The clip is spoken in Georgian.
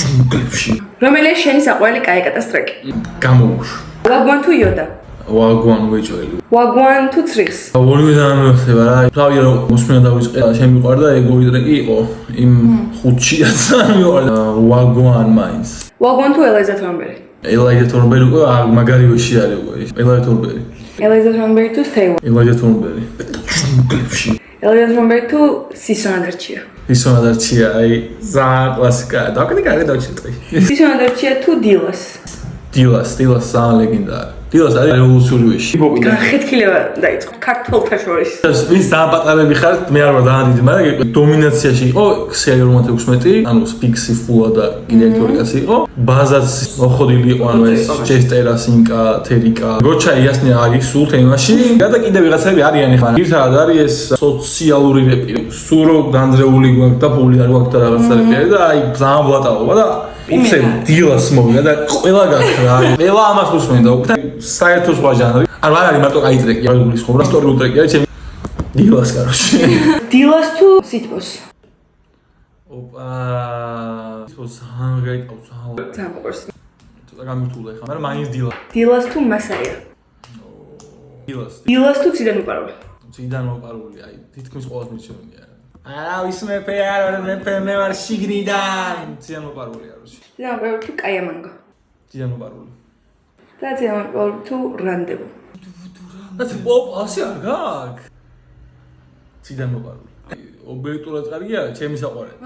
ჯუნგლებში. რომელია შენი საყვარელი კაიკატას ტრეკი? გამოუშვ. Wagwan თუ Yoda? ვაგვან ვეჭველი. Wagwan თუ Tsriks? ორივე დამეხება რა. თავი რომ მოსმენა დავიწყე, შენ მიყვარდა ეგოი ტრეკი იყო. იმ ხუთშიაც მიყვარდა. ვაგვან მაინც. Wagwan თუ Eliza Thornberry? Eliza Thornberry უკვე მაგარიოში არის უკვე. Eliza Thornberry. Eliza Thornberry თუ Stay One? Eliza Thornberry. ჯუნგლებში. Eliza Thornberry თუ Sisonadrchia? ისონადარჩია, აი, ზაა კლასიკაა. დავკეთე კარგი დავჭიტყვი. Sisonadrchia თუ Dilas? დილას ძალიან ლეგენდარი. დილას არის რევოლუციური ვეში. განხეთქილება დაიწყო ქართველთა შორის. ვინც ძალიან პატარები ხარ, მე არ ვარ ძალიან დიდი, მაგრამ დომინაციაში იყო სერიალ 56, ანუ სპიქსი ფულა და დირექტორი კაცი იყო. ბაზაც მოხოდილი იყო, ანუ ეს ჩესტერა, სინკა, თერიკა. გოჩა იასნი არის სულ თემაში. და კიდე ვიღაცები არიან ხარ. ერთად არის ეს სოციალური რეპი. სულ რო განძრეული გვაქვს და პოპულარი გვაქვს და რაღაცა რეპი და აი ძალიან ბლატაობა და უცე დილას მოვიდა და ყველა გაქრა. ყველა ამას უსმენდა უკვე. საერთო სხვა ჟანრი. არ არის მარტო კაი ტრეკი, არ გულის ხომ რა ისტორიული ტრეკი არის ჩემი. დილას კაროში. Dilas თუ Sitbos? ოპა. ის ჰანგაიტავს ჰანგ. ზამყურს. ცოტა გამირთულა ხა, მაგრამ მაინც დილა. Dilas თუ Masaya? დილას. Dilas თუ Cidade მოპარული? ციდან მოპარული, აი, თითქმის ყოველს მიჩვენია. არა, ის მეფე არ ვარ, მეფე მე ვარ შიგნიდან. ციდან მოპარული არის. Cidade მოპარული თუ Cayamango? ციდან მოპარული. და Cidade მოპარული თუ Rendezvous? და პოპ ასე არ გაქვს. ციდან მოპარული. ობიექტურად კარგია, ჩემი საყვარელი.